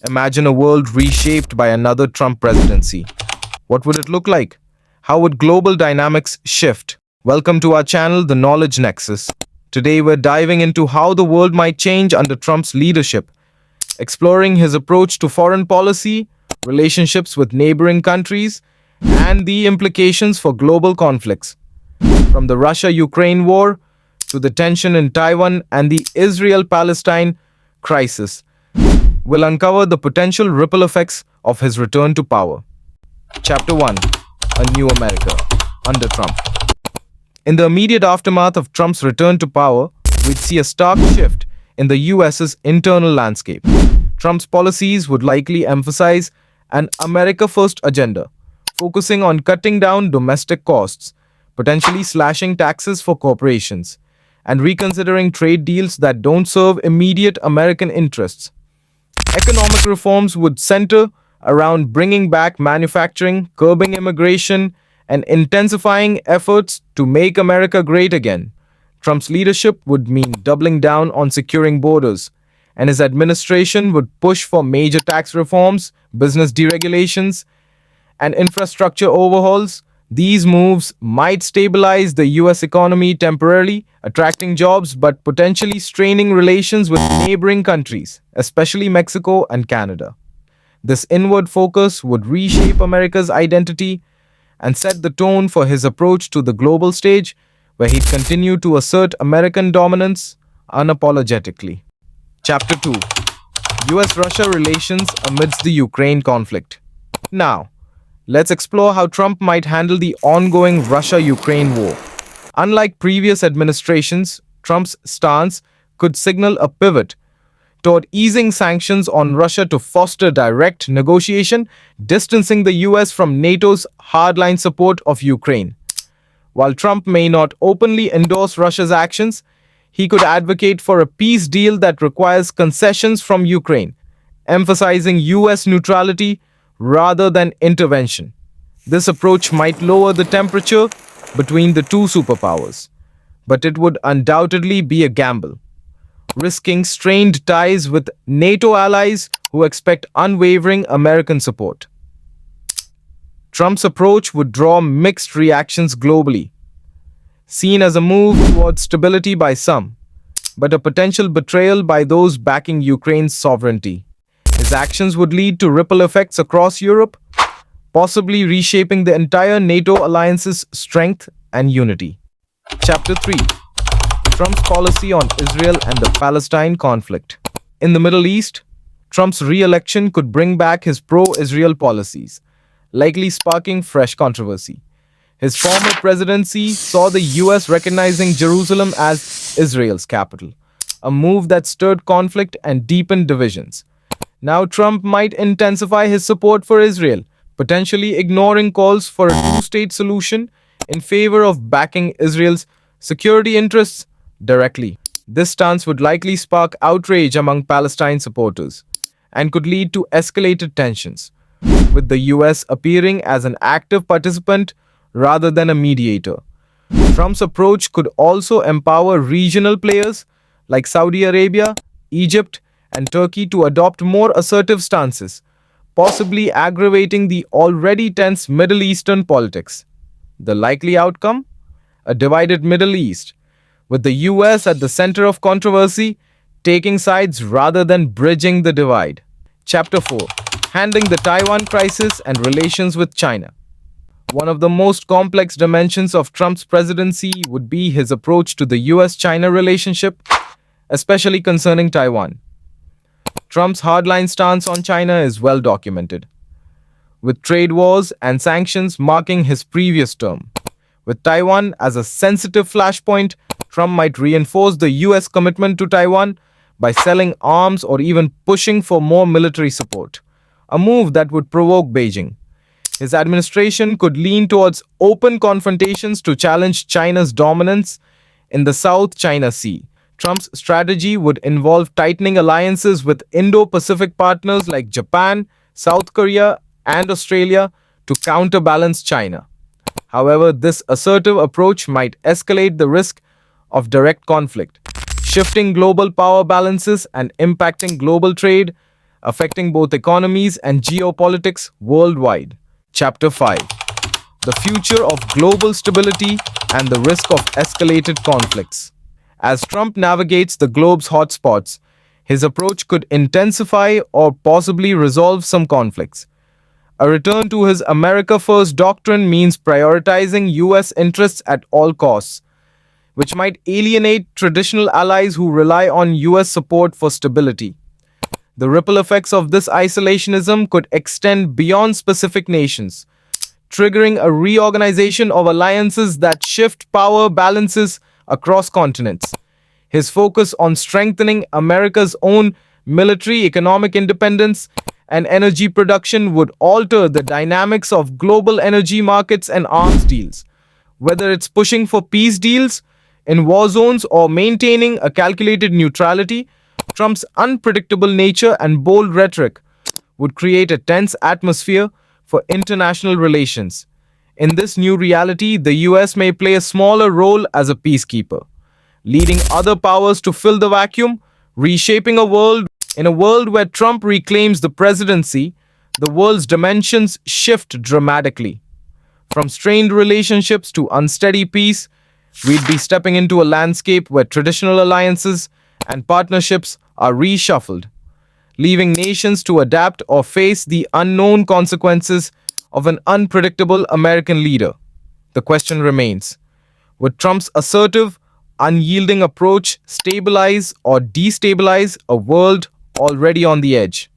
Imagine a world reshaped by another Trump presidency. What would it look like? How would global dynamics shift? Welcome to our channel, The Knowledge Nexus. Today we're diving into how the world might change under Trump's leadership, exploring his approach to foreign policy, relationships with neighboring countries, and the implications for global conflicts. From the Russia-Ukraine war to the tension in Taiwan and the Israel-Palestine crisis, we'll uncover the potential ripple effects of his return to power. Chapter 1: A New America under Trump. In the immediate aftermath of Trump's return to power, we'd see a stark shift in the US's internal landscape. Trump's policies would likely emphasize an America-first agenda, focusing on cutting down domestic costs, potentially slashing taxes for corporations, and reconsidering trade deals that don't serve immediate American interests. Economic reforms would center around bringing back manufacturing, curbing immigration, and intensifying efforts to make America great again. Trump's leadership would mean doubling down on securing borders, and his administration would push for major tax reforms, business deregulations, and infrastructure overhauls. These moves might stabilize the US economy temporarily, attracting jobs but potentially straining relations with neighboring countries, especially Mexico and Canada. This inward focus would reshape America's identity and set the tone for his approach to the global stage, where he'd continue to assert American dominance unapologetically. Chapter 2: US-Russia Relations Amidst the Ukraine Conflict. Now, let's explore how Trump might handle the ongoing Russia-Ukraine war. Unlike previous administrations, Trump's stance could signal a pivot toward easing sanctions on Russia to foster direct negotiation, distancing the US from NATO's hardline support of Ukraine. While Trump may not openly endorse Russia's actions, he could advocate for a peace deal that requires concessions from Ukraine, emphasizing US neutrality rather than intervention. This approach might lower the temperature between the two superpowers, but it would undoubtedly be a gamble, risking strained ties with NATO allies who expect unwavering American support. Trump's approach would draw mixed reactions globally, seen as a move towards stability by some, but a potential betrayal by those backing Ukraine's sovereignty. His actions would lead to ripple effects across Europe, possibly reshaping the entire NATO alliance's strength and unity. Chapter 3: Trump's policy on Israel and the Palestine conflict. In the Middle East, Trump's re-election could bring back his pro-Israel policies, likely sparking fresh controversy. His former presidency saw the US recognizing Jerusalem as Israel's capital, a move that stirred conflict and deepened divisions. Now Trump might intensify his support for Israel, potentially ignoring calls for a two-state solution in favor of backing Israel's security interests directly. This stance would likely spark outrage among Palestine supporters and could lead to escalated tensions, with the US appearing as an active participant rather than a mediator. Trump's approach could also empower regional players like Saudi Arabia, Egypt, and Turkey to adopt more assertive stances, possibly aggravating the already tense Middle Eastern politics. The likely outcome? A divided Middle East, with the US at the center of controversy, taking sides rather than bridging the divide. Chapter 4: Handling the Taiwan Crisis and Relations with China. One of the most complex dimensions of Trump's presidency would be his approach to the US-China relationship, especially concerning Taiwan. Trump's hardline stance on China is well documented, with trade wars and sanctions marking his previous term. With Taiwan as a sensitive flashpoint, Trump might reinforce the US commitment to Taiwan by selling arms or even pushing for more military support, a move that would provoke Beijing. His administration could lean towards open confrontations to challenge China's dominance in the South China Sea. Trump's strategy would involve tightening alliances with Indo-Pacific partners like Japan, South Korea, and Australia to counterbalance China. However, this assertive approach might escalate the risk of direct conflict, shifting global power balances and impacting global trade affecting both economies and geopolitics worldwide. Chapter 5: The Future of Global Stability and the Risk of Escalated Conflicts. As Trump navigates the globe's hotspots, his approach could intensify or possibly resolve some conflicts. A return to his America First doctrine means prioritizing US interests at all costs, which might alienate traditional allies who rely on US support for stability. The ripple effects of this isolationism could extend beyond specific nations, triggering a reorganization of alliances that shift power balances across continents. His focus on strengthening America's own military, economic independence, and energy production would alter the dynamics of global energy markets and arms deals. Whether it's pushing for peace deals in war zones or maintaining a calculated neutrality, Trump's unpredictable nature and bold rhetoric would create a tense atmosphere for international relations. In this new reality, the US may play a smaller role as a peacekeeper, leading other powers to fill the vacuum, reshaping a world. In a world where Trump reclaims the presidency, the world's dimensions shift dramatically. From strained relationships to unsteady peace, we'd be stepping into a landscape where traditional alliances and partnerships are reshuffled, leaving nations to adapt or face the unknown consequences of an unpredictable American leader. The question remains: would Trump's assertive, unyielding approach stabilize or destabilize a world already on the edge?